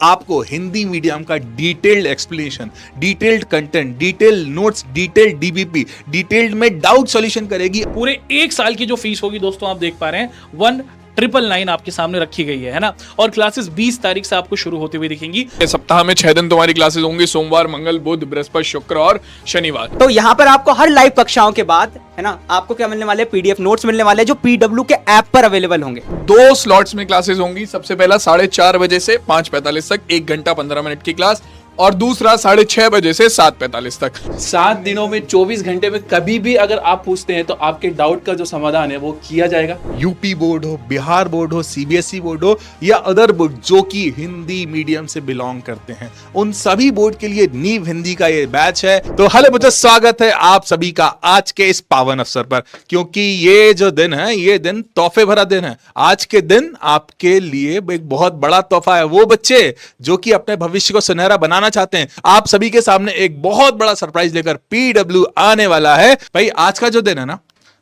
आपको हिंदी मीडियम का detailed explanation, detailed content, detailed notes, detailed DBP, detailed में doubt solution करेगी। पूरे 1 साल की जो फीस होगी दोस्तों आप देख पा रहे हैं 1999 आपके सामने रखी गई है ना। और क्लासेस 20 तारीख से आपको शुरू होती हुई दिखेंगी। सप्ताह में 6 दिन तुम्हारी क्लासेस होंगी, सोमवार, मंगल, बुध, बृहस्पति, शुक्र और शनिवार। तो यहाँ पर आपको हर लाइव कक्षाओं के बाद है ना आपको क्या मिलने वाले, पीडीएफ नोट्स मिलने वाले जो पीडब्ल्यू के ऐप पर अवेलेबल होंगे। 2 स्लॉट्स में क्लासेस होंगी। सबसे पहला 4:30 बजे से 5:45 तक 1 घंटा 15 मिनट की क्लास, और दूसरा 6:30 बजे से 7:45 तक। 7 दिनों में 24 घंटे में कभी भी अगर आप पूछते हैं तो आपके डाउट का जो समाधान है वो किया जाएगा। यूपी बोर्ड हो, बिहार बोर्ड हो, सीबीएसई बोर्ड हो या अदर बोर्ड जो कि हिंदी मीडियम से बिलोंग करते हैं, उन सभी बोर्ड के लिए नीव हिंदी का ये बैच है। तो हेलो बच्चों, स्वागत है आप सभी का आज के इस पावन अवसर पर, क्योंकि ये जो दिन है ये दिन तोहफे भरा दिन है। आज के दिन आपके लिए एक बहुत बड़ा तोहफा है। वो बच्चे जो कि अपने भविष्य को सुनहरा बनाना चाहते हैं, आप सभी के सामने एक बहुत बड़ा सरप्राइज लेकर पीडब्ल्यू आने वाला है। भाई आज का जो दिन है ना,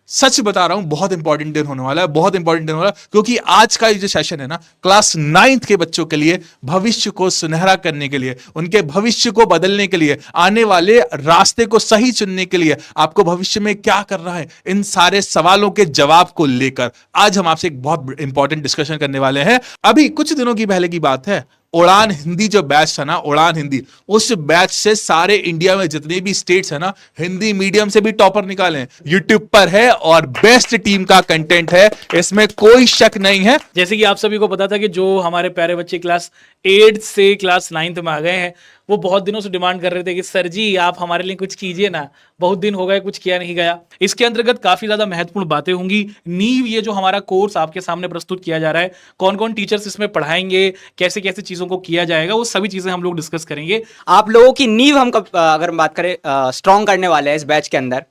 सच बता रहा हूं, बहुत इंपॉर्टेंट दिन होने वाला है, बहुत इंपॉर्टेंट दिन होने वाला है, क्योंकि आज का ये जो सेशन है ना, क्लास 9th के बच्चों के लिए, भविष्य को सुनहरा करने के लिए, उनके भविष्य को बदलने के लिए, आने वाले रास्ते को सही चुनने के लिए, आपको भविष्य में क्या करना है, इन सारे सवालों के जवाब को लेकर आज हम आपसे एक बहुत इंपॉर्टेंट डिस्कशन करने वाले हैं। अभी कुछ दिनों की पहले की बात है, उड़ान हिंदी जो बैच था ना, उड़ान हिंदी, उस बैच से सारे इंडिया में जितने भी स्टेट्स है ना, हिंदी मीडियम से भी टॉपर निकाले। यूट्यूब पर है और बेस्ट टीम का कंटेंट है, इसमें कोई शक नहीं है। जैसे कि आप सभी को पता था कि जो हमारे प्यारे बच्चे क्लास 8 से क्लास 9th में आ गए हैं, वो बहुत दिनों से डिमांड कर रहे थे कि सर जी आप हमारे लिए कुछ कीजिए ना, बहुत दिन हो गए कुछ किया नहीं गया। इसके अंतर्गत काफी ज्यादा महत्वपूर्ण बातें होंगी। नीव ये जो हमारा कोर्स आपके सामने प्रस्तुत किया जा रहा है, कौन कौन टीचर्स इसमें पढ़ाएंगे, कैसे कैसे चीजों को किया जाएगा, वो सभी चीजें हम लोग डिस्कस करेंगे। आप लोगों की नींव हम अगर हम बात करें स्ट्रॉन्ग करने वाले हैं इस बैच के अंदर।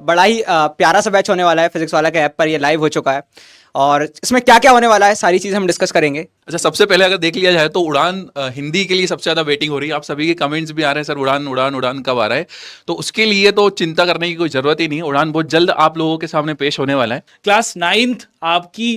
बड़ा ही प्यारा सा बैच होने वाला है, फिजिक्स वाला के ऐप पर ये लाइव हो चुका है, और इसमें क्या क्या होने वाला है सारी चीजें हम डिस्कस करेंगे। अच्छा, सबसे पहले अगर देख लिया जाए तो उड़ान हिंदी के लिए सबसे ज्यादा वेटिंग हो रही है। आप सभी के कमेंट्स भी आ रहे हैं, सर उड़ान उड़ान उड़ान कब आ रहा है। तो उसके लिए तो चिंता करने की कोई जरूरत ही नहीं है, उड़ान बहुत जल्द आप लोगों के सामने पेश होने वाला है। क्लास 9th आपकी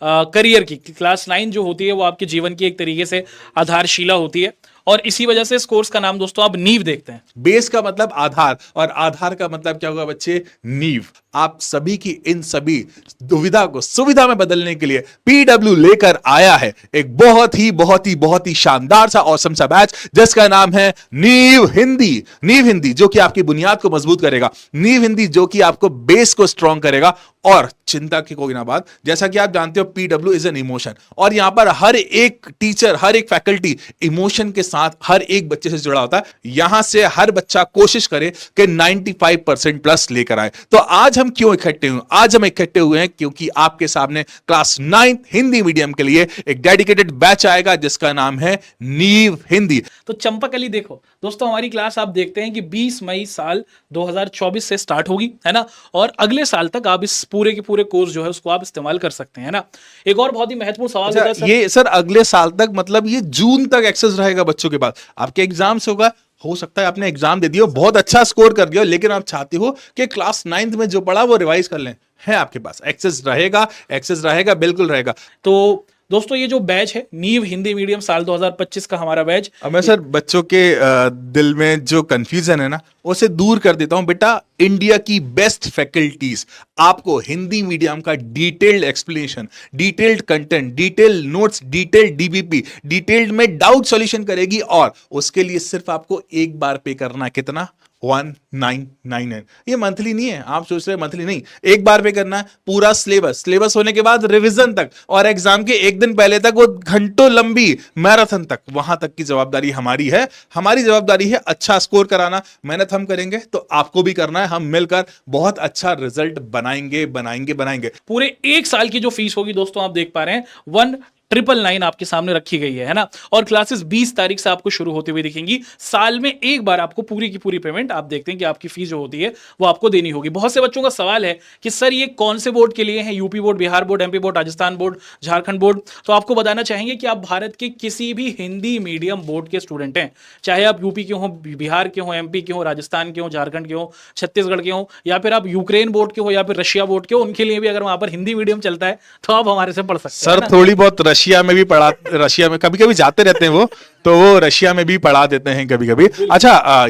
करियर की, क्लास 9 जो होती है वो आपके जीवन की एक तरीके से आधारशिला होती है, और इसी वजह से इस कोर्स का नाम दोस्तों आप नीव देखते हैं। बेस का मतलब आधार, और आधार का मतलब क्या होगा बच्चे, नींव। आप सभी की इन सभी दुविधा को सुविधा में बदलने के लिए पीडब्ल्यू लेकर आया है एक बहुत ही शानदार सा ऑसम सा बैच, जिसका नाम है नीव हिंदी। नीव हिंदी जो कि आपकी बुनियाद को मजबूत करेगा, नीव हिंदी जो कि आपको बेस को स्ट्रॉन्ग करेगा। और चिंता की कोई ना बात, जैसा कि आप जानते हो पीडब्ल्यू इज एन इमोशन, और यहां पर हर एक टीचर, हर एक फैकल्टी इमोशन के साथ हर एक बच्चे से जुड़ा होता है। यहां से हर बच्चा कोशिश करे कि 95% प्लस लेकर आए। तो आज हम क्यों इकट्ठे हुए? आज हम इकट्ठे हुए हैं क्योंकि आपके सामने क्लास 9th हिंदी मीडियम के लिए एक डेडिकेटेड बैच आएगा जिसका नाम है नीव हिंदी। तो चंपाकली देखो दोस्तों, हमारी क्लास आप देखते हैं कि 20 मई साल 2024 से स्टार्ट होगी, है ना, और अगले साल तक आप इस पूरे के पूरे कोर्स जो है उसको आप इस्तेमाल कर सकते हैं ना। एक और बहुत ही महत्वपूर्ण सवाल होता है सर, ये सर अगले साल तक मतलब ये जून तक एक्सेस रहेगा बच्चों के पास। आपके एग्जाम्स होगा, हो सकता है आपने एग्जाम दे दिया, बहुत अच्छा स्कोर कर दिया, लेकिन आप चाहते हो कि क्लास 9th में जो पढ़ा वो रिवाइज कर लें, है आपके पास एक्सेस रहेगा, बिल्कुल रहेगा। तो दोस्तों ये जो बैच है नीव हिंदी मीडियम साल 2025 का हमारा बैच। अब मैं सर बच्चों के दिल में जो कंफ्यूजन है ना, उसे दूर कर देता हूं। बेटा, इंडिया की बेस्ट फैकल्टीज आपको हिंदी मीडियम का detailed explanation, detailed content, detailed notes, detailed DBP, detailed में डाउट सॉल्यूशन करेगी, और उसके लिए सिर्फ आपको एक बार पे करना है। कितना? 1999। ये मंथली नहीं है, आप सोच रहे हैं मंथली नहीं, एक बार पे करना है। पूरा सिलेबस होने के बाद रिवीजन तक, और एग्जाम के एक दिन पहले तक वो घंटों लंबी मैराथन तक, वहां तक की जवाबदारी हमारी है। हमारी जवाबदारी है अच्छा स्कोर कराना। मेहनत हम करेंगे तो आपको भी करना है। हम मिलकर बहुत अच्छा रिजल्ट बनाएंगे। पूरे 1 साल की जो फीस होगी दोस्तों आप देख पा रहे हैं 1999 आपके सामने रखी गई है ना। और क्लासेस 20 तारीख से आपको शुरू होती हुई दिखेंगी। साल में एक बार आपको पूरी की पूरी पेमेंट आप देखते हैं कि आपकी फीस जो होती है वो आपको देनी होगी। बहुत से बच्चों का सवाल है कि सर ये कौन से बोर्ड के लिए है, UP board, Bihar board, MP board, Rajasthan board, Jharkhand board. तो आपको बताना चाहेंगे कि आप भारत के किसी भी हिंदी मीडियम बोर्ड के स्टूडेंट हैं, चाहे आप यूपी के हो, बिहार के हो, एमपी के हो, राजस्थान के हो, झारखंड के हो, छत्तीसगढ़ के हो, या फिर आप यूक्रेन बोर्ड के हो या फिर रशिया बोर्ड के हो, उनके लिए भी अगर वहां पर हिंदी मीडियम चलता है तो आप हमारे से पढ़ सकते हैं। सर थोड़ी बहुत रशिया में भी पढ़ा, रशिया में कभी कभी जाते रहते हैं तो वो रशिया में भी पढ़ा देते हैं कभी कभी। अच्छा,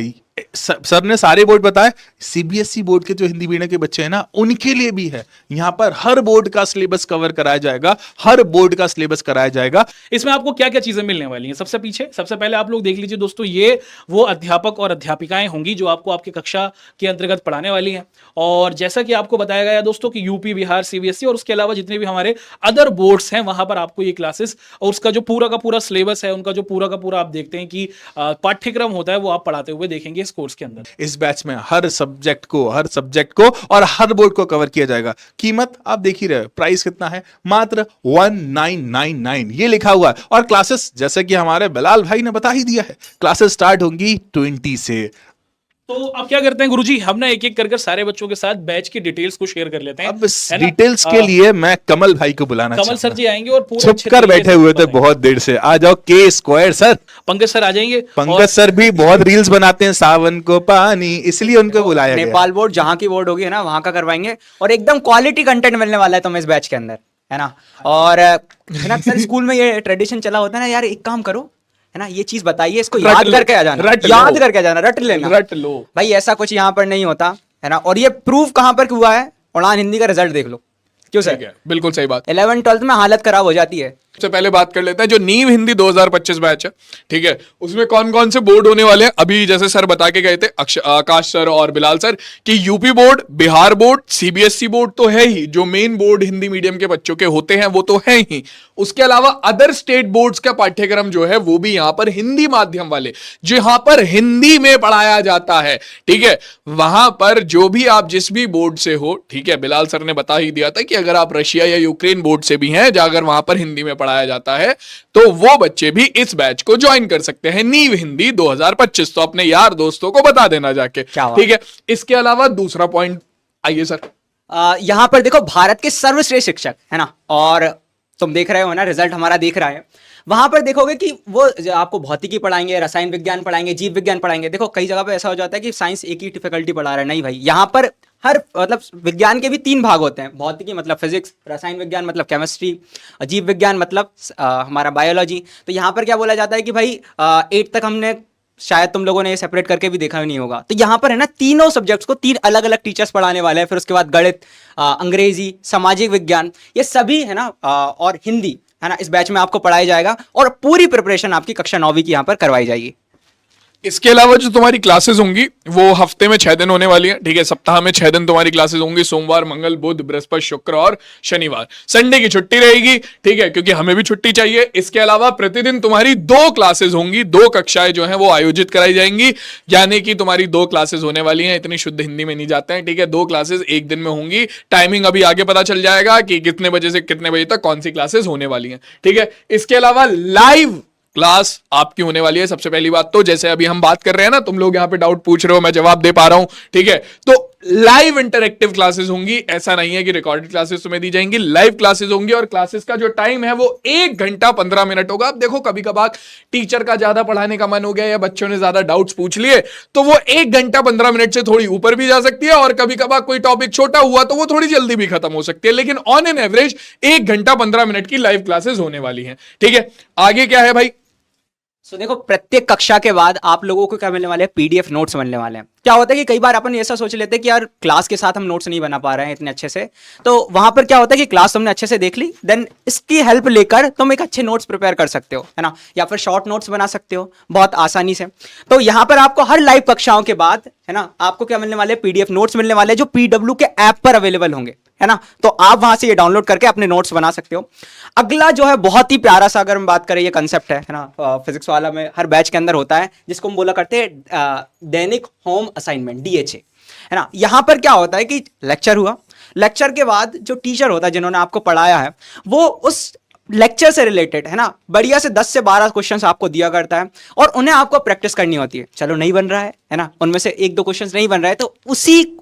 सर ने सारे बोर्ड बताए, सीबीएसई बोर्ड के जो हिंदी मीडियम के बच्चे हैं ना, उनके लिए भी है। यहाँ पर हर बोर्ड का सिलेबस कवर कराया जाएगा, हर बोर्ड का सिलेबस कराया जाएगा। इसमें आपको क्या क्या चीजें मिलने वाली हैं? सबसे पहले आप लोग देख लीजिए दोस्तों, ये वो अध्यापक और अध्यापिकाएं होंगी जो आपको आपकी कक्षा के अंतर्गत पढ़ाने वाली हैं। और जैसा कि आपको बताया गया दोस्तों कि यूपी, बिहार, सीबीएसई और उसके अलावा जितने भी हमारे अदर बोर्ड्स हैं, वहां पर आपको ये क्लासेस और उसका जो पूरा का पूरा सिलेबस है, उनका जो पूरा का पूरा आप देखते हैं कि पाठ्यक्रम होता है, वो आप पढ़ाते हुए देखेंगे इस कोर्स के अंदर। इस बैच में हर सब्जेक्ट को और हर बोर्ड को कवर किया जाएगा। कीमत आप देख ही रहे हो, प्राइस कितना है, मात्र 1999 ये लिखा हुआ है। और क्लासेस जैसे कि हमारे बिलाल भाई ने बता ही दिया है, क्लासेस स्टार्ट होंगी 20 से। तो अब क्या करते हैं गुरुजी, हम ना एक एक कर सारे बच्चों के साथ बैच की डिटेल्स को शेयर कर लेते हैं। अब इस डिटेल्स के लिए मैं कमल भाई को बुलाना कमल चाहूंगा। सर जी आएंगे और पूरे छुप कर बैठे हुए थे बहुत देर से। आ जाओ के स्क्वायर सर। पंकज सर आ जाएंगे। पंकज सर भी बहुत रील्स बनाते हैं, सावन को पानी, इसलिए उनको बुलाया गया। नेपाल बोर्ड जहाँ की बोर्ड होगी ना, वहां का करवाएंगे और एकदम क्वालिटी कंटेंट मिलने वाला है तुम्हें इस बैच के अंदर, है ना। और है ना सर, स्कूल में ये ट्रेडिशन चला होता है ना यार, एक काम करो, है ना, ये चीज बताइए, इसको याद करके आ जाना, याद करके आ जाना, रट लेना, रट लो भाई। ऐसा कुछ यहाँ पर नहीं होता, है ना। और ये प्रूफ कहाँ पर हुआ है, उड़ान हिंदी का रिजल्ट देख लो। क्यों सर? बिल्कुल सही बात। 11th 12th में हालत खराब हो जाती है। सबसे पहले बात कर लेते हैं जो नीव हिंदी 2025 बैच है, ठीक है, उसमें कौन कौन से बोर्ड होने वाले हैं। अभी जैसे सर बता के गए थे आकाश सर और बिलाल सर कि UP board, Bihar board, CBSE board तो है ही, जो मेन बोर्ड हिंदी मीडियम के बच्चों के होते हैं वो तो है ही। उसके अलावा अदर स्टेट बोर्ड्स का पाठ्यक्रम जो है वो भी यहां पर हिंदी माध्यम वाले, जो यहां पर हिंदी में पढ़ाया जाता है, ठीक है, वहां पर जो भी आप जिस भी बोर्ड से हो, ठीक है, बिलाल सर ने बता ही दिया था कि अगर आप रशिया या यूक्रेन बोर्ड से भी हैं, अगर वहां पर हिंदी में पढ़ाया जाता है तो वो बच्चे भी इस बैच को ज्वाइन कर सकते हैं, नीव हिंदी 2025। तो अपने यार दोस्तों को बता देना जाके, ठीक है। इसके अलावा दूसरा पॉइंट आइए सर। यहां पर देखो, भारत के सर्वश्रेष्ठ शिक्षक, है ना, और तुम देख रहे हो ना, रिजल्ट हमारा देख रहा है। वहां पर देखोगे कि वो आपको भौतिकी पढ़ाएंगे, रसायन विज्ञान पढ़ाएंगे, जीव विज्ञान पढ़ाएंगे। देखो कई जगह पे ऐसा हो जाता है कि साइंस एक ही फैकल्टी पढ़ा रहा है, नहीं भाई, यहाँ पर हर मतलब विज्ञान के भी 3 भाग होते हैं। भौतिकी मतलब फिजिक्स, रसायन विज्ञान मतलब केमिस्ट्री, जीव विज्ञान मतलब हमारा बायोलॉजी। तो यहाँ पर क्या बोला जाता है कि भाई 8 तक हमने, शायद तुम लोगों ने ये सेपरेट करके भी देखा ही नहीं होगा, तो यहाँ पर है ना, तीनों सब्जेक्ट्स को 3 अलग अलग टीचर्स पढ़ाने वाले हैं। फिर उसके बाद गणित, अंग्रेजी, सामाजिक विज्ञान, ये सभी है ना, और हिंदी, है ना, इस बैच में आपको पढ़ाया जाएगा और पूरी प्रिपरेशन आपकी कक्षा 9वीं की यहाँ पर करवाई जाएगी। इसके अलावा जो तुम्हारी क्लासेस होंगी वो हफ्ते में 6 दिन होने वाली हैं, ठीक है, सप्ताह में 6 दिन तुम्हारी क्लासेस होंगी, सोमवार, मंगल, बुध, बृहस्पति, शुक्र और शनिवार। संडे की छुट्टी रहेगी, ठीक है, क्योंकि हमें भी छुट्टी चाहिए। इसके अलावा प्रतिदिन तुम्हारी 2 क्लासेस होंगी, 2 कक्षाएं जो हैं वो आयोजित कराई जाएंगी, यानी कि तुम्हारी 2 क्लासेस होने वाली हैं। इतनी शुद्ध हिंदी में नहीं जाते हैं, ठीक है, 2 क्लासेस एक दिन में होंगी। टाइमिंग अभी आगे पता चल जाएगा कि कितने बजे से कितने बजे तक कौन सी क्लासेस होने वाली हैं, ठीक है। इसके अलावा लाइव क्लास आपकी होने वाली है। सबसे पहली बात तो, जैसे अभी हम बात कर रहे हैं ना, तुम लोग यहां पे डाउट पूछ रहे हो, मैं जवाब दे पा रहा हूं, ठीक है, तो लाइव इंटरैक्टिव क्लासेस होंगी। ऐसा नहीं है कि रिकॉर्डेड क्लासेस तुम्हें दी जाएंगी, लाइव क्लासेस होंगी। और क्लासेस का जो टाइम है वो 1 घंटा 15 मिनट होगा। अब देखो, कभी कभार टीचर का ज्यादा पढ़ाने का मन हो गया या बच्चों ने ज्यादा डाउट्स पूछ लिए, तो वो 1 घंटा 15 मिनट से थोड़ी ऊपर भी जा सकती है, और कभी कभार कोई टॉपिक छोटा हुआ तो वो थोड़ी जल्दी भी खत्म हो सकती है। लेकिन ऑन एन एवरेज 1 घंटा 15 मिनट की लाइव क्लासेस होने वाली है, ठीक है। आगे क्या है भाई? देखो, प्रत्येक कक्षा के बाद आप लोगों को क्या मिलने वाले हैं, पीडीएफ नोट्स मिलने वाले हैं। क्या होता है कि कई बार अपन ऐसा सोच लेते हैं कि यार क्लास के साथ हम नोट्स नहीं बना पा रहे हैं इतने अच्छे से, तो वहां पर क्या होता है कि क्लास तुमने अच्छे से देख ली, देन इसकी हेल्प लेकर तुम एक अच्छे नोट्स प्रिपेयर कर सकते हो, है ना, या फिर शॉर्ट नोट्स बना सकते हो बहुत आसानी से। तो यहाँ पर आपको हर लाइव कक्षाओं के बाद, है ना, आपको क्या मिलने वाले, पीडीएफ नोट्स मिलने वाले, जो पीडब्ल्यू के ऐप पर अवेलेबल होंगे, है ना। तो आप वहां से ये डाउनलोड करके अपने नोट्स बना सकते हो। अगला जो है बहुत ही प्यारा सा, अगर हम बात करें, ये कंसेप्ट है ना, फिजिक्स वाला में हर बैच के अंदर होता है, जिसको हम बोला करते हैं दैनिक होम असाइनमेंट, डीएचए, है ना। यहां पर क्या होता है कि लेक्चर हुआ, लेक्चर के बाद जो टीचर होता है जिन्होंने आपको पढ़ाया है, वो उस लेक्चर से रिलेटेड, है ना, बढ़िया से 10 से 12 क्वेश्चंस आपको दिया करता है, और उन्हें आपको प्रैक्टिस करनी होती है। चलो नहीं बन रहा है ना, उनमें से 1-2 क्वेश्चंस नहीं बन रहा है, तो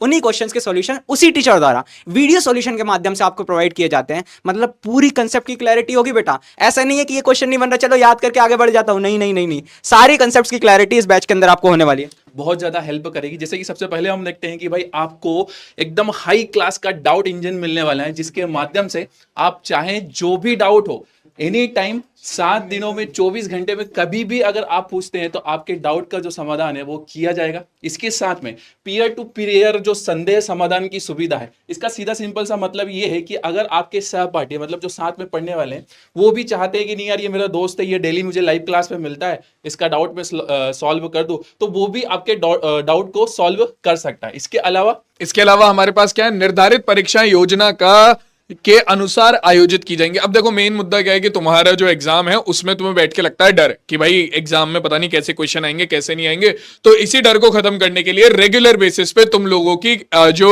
उन्हीं क्वेश्चंस के सॉल्यूशन उसी टीचर द्वारा वीडियो सॉल्यूशन के माध्यम से आपको प्रोवाइड किए जाते हैं। मतलब पूरी कंसेप्ट की क्लैरिटी होगी बेटा। ऐसा नहीं है कि ये क्वेश्चन नहीं बन रहा, चलो याद करके आगे बढ़ जाता हूं, नहीं नहीं नहीं नहीं, सारी कंसेप्ट की क्लैरिटी इस बैच के अंदर आपको होने वाली है। बहुत ज्यादा हेल्प करेगी। जैसे कि सबसे पहले हम देखते हैं कि भाई आपको एकदम हाई क्लास का डाउट इंजन मिलने वाला है, जिसके माध्यम से आप चाहें जो भी डाउट हो एनी टाइम 7 दिनों में 24 घंटे में कभी भी अगर आप पूछते हैं तो आपके डाउट का जो समाधान है वो किया जाएगा। इसके साथ में पीयर टू पीयर जो संदेह समाधान की सुविधा है, इसका सीधा सिंपल सा मतलब ये है कि अगर आपके सहपाठी मतलब जो साथ में पढ़ने वाले हैं वो भी चाहते हैं कि नहीं यार ये मेरा दोस्त है, ये डेली मुझे लाइव क्लास में मिलता है, इसका डाउट मैं सॉल्व कर दूं, तो वो भी आपके डाउट को सॉल्व कर सकता है। इसके अलावा हमारे पास क्या है, निर्धारित परीक्षा योजना के अनुसार आयोजित की जाएंगी। अब देखो मेन मुद्दा क्या है कि तुम्हारा जो एग्जाम है उसमें तुम्हें बैठ के लगता है डर कि भाई एग्जाम में पता नहीं कैसे क्वेश्चन आएंगे कैसे नहीं आएंगे, तो इसी डर को खत्म करने के लिए रेगुलर बेसिस पे तुम लोगों की जो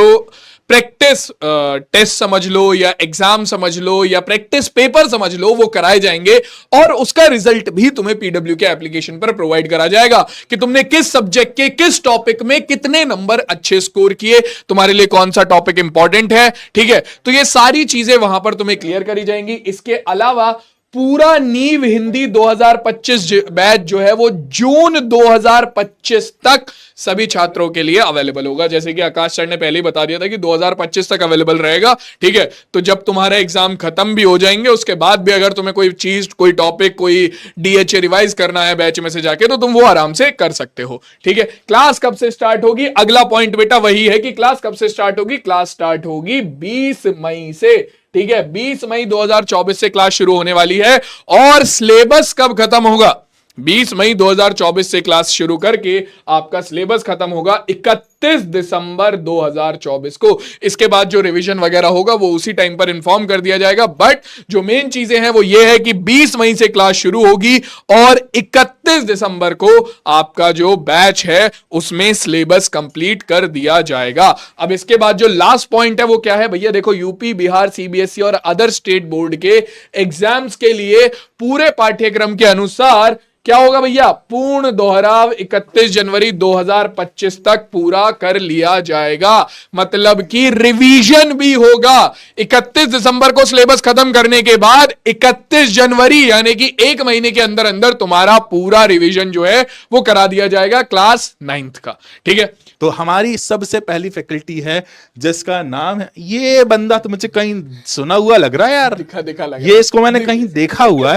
प्रैक्टिस टेस्ट समझ लो या एग्जाम समझ लो या प्रैक्टिस पेपर समझ लो वो कराए जाएंगे और उसका रिजल्ट भी तुम्हें पीडब्ल्यू के एप्लीकेशन पर प्रोवाइड करा जाएगा कि तुमने किस सब्जेक्ट के किस टॉपिक में कितने नंबर अच्छे स्कोर किए, तुम्हारे लिए कौन सा टॉपिक इंपॉर्टेंट है। ठीक है, तो ये सारी चीजें वहां पर तुम्हें क्लियर करी जाएंगी। इसके अलावा पूरा नीव हिंदी 2025 बैच जो है वो जून 2025 तक सभी छात्रों के लिए अवेलेबल होगा। जैसे कि आकाश सर ने पहले ही बता दिया था कि 2025 तक अवेलेबल रहेगा। ठीक है, तो जब तुम्हारा एग्जाम खत्म भी हो जाएंगे उसके बाद भी अगर तुम्हें कोई चीज, कोई टॉपिक, कोई डीएचए रिवाइज करना है बैच में से जाके तो तुम वो आराम से कर सकते हो। ठीक है, क्लास कब से स्टार्ट होगी, अगला पॉइंट बेटा वही है कि क्लास कब से स्टार्ट होगी। क्लास स्टार्ट होगी 20 मई से। ठीक है, 20 मई 2024 से क्लास शुरू होने वाली है। और सिलेबस कब खत्म होगा, 20 मई 2024 से क्लास शुरू करके आपका सिलेबस खत्म होगा 31 दिसंबर 2024 को। इसके बाद जो रिवीजन वगैरह होगा वो उसी टाइम पर इंफॉर्म कर दिया जाएगा। बट जो मेन चीजें हैं वो ये है कि 20 मई से क्लास शुरू होगी और 31 दिसंबर को आपका जो बैच है उसमें सिलेबस कंप्लीट कर दिया जाएगा। अब इसके बाद जो लास्ट पॉइंट है वो क्या है भैया, देखो यूपी, बिहार, सीबीएसई और अदर स्टेट बोर्ड के एग्जाम्स के लिए पूरे पाठ्यक्रम के अनुसार क्या होगा भैया, पूर्ण दोहराव 31 जनवरी 2025 तक पूरा कर लिया जाएगा। मतलब कि रिवीजन भी होगा। 31 दिसंबर को सिलेबस खत्म करने के बाद 31 जनवरी यानी कि एक महीने के अंदर अंदर तुम्हारा पूरा रिवीजन जो है वो करा दिया जाएगा क्लास 9th का। ठीक है, तो हमारी सबसे पहली फैकल्टी है जिसका नाम है, ये बंदा तो मुझे कहीं सुना हुआ लग रहा है यार, दिखा लगा। ये इसको मैंने कहीं देखा हुआ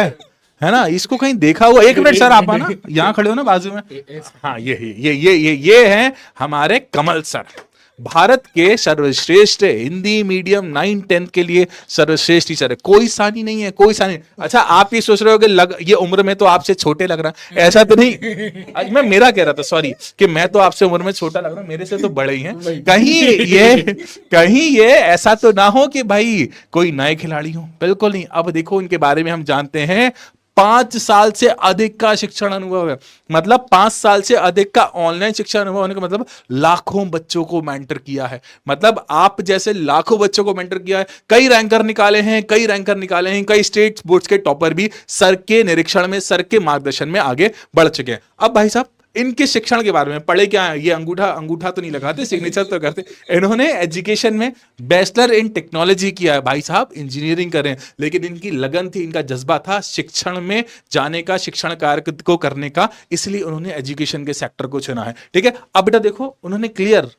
है ना, इसको कहीं देखा हुआ। एक मिनट सर, आप आना, यहाँ खड़े हो ना बाजू में। हाँ, ये है हमारे कमल सर, भारत के सर्वश्रेष्ठ हिंदी मीडियम 9-10 के लिए सर्वश्रेष्ठ टीचर है। कोई सानी नहीं है, कोई सानी। अच्छा, आप ये सोच रहे हो कि ये उम्र में तो आपसे छोटे लग रहा है, ऐसा तो नहीं। आज मैं मेरा कह रहा था, सॉरी, कि मैं तो आपसे उम्र में छोटा लग रहा हूं, मेरे से तो बड़े ही हैं। कहीं ये ऐसा तो ना हो कि भाई कोई नए खिलाड़ी हो, बिल्कुल नहीं। अब देखो इनके बारे में हम जानते हैं, 5 साल से अधिक का शिक्षण अनुभव है। मतलब 5 साल से अधिक का ऑनलाइन शिक्षण अनुभव होने का मतलब लाखों बच्चों को मेंटर किया है। मतलब आप जैसे लाखों बच्चों को मेंटर किया है। कई रैंकर निकाले हैं, कई स्टेट बोर्ड्स के टॉपर भी सर के निरीक्षण में, सर के मार्गदर्शन में आगे बढ़ चुके हैं। अब भाई साहब इनके शिक्षण के बारे में पढ़े क्या है, ये अंगूठा तो नहीं लगाते, सिग्नेचर तो करते। इन्होंने एजुकेशन में बैचलर इन टेक्नोलॉजी किया है। भाई साहब इंजीनियरिंग कर रहे हैं, लेकिन इनकी लगन थी, इनका जज्बा था शिक्षण में जाने का, शिक्षण कार्य को करने का, इसलिए उन्होंने एजुकेशन के सेक्टर को चुना है। ठीक है, अब बेटा देखो उन्होंने क्लियर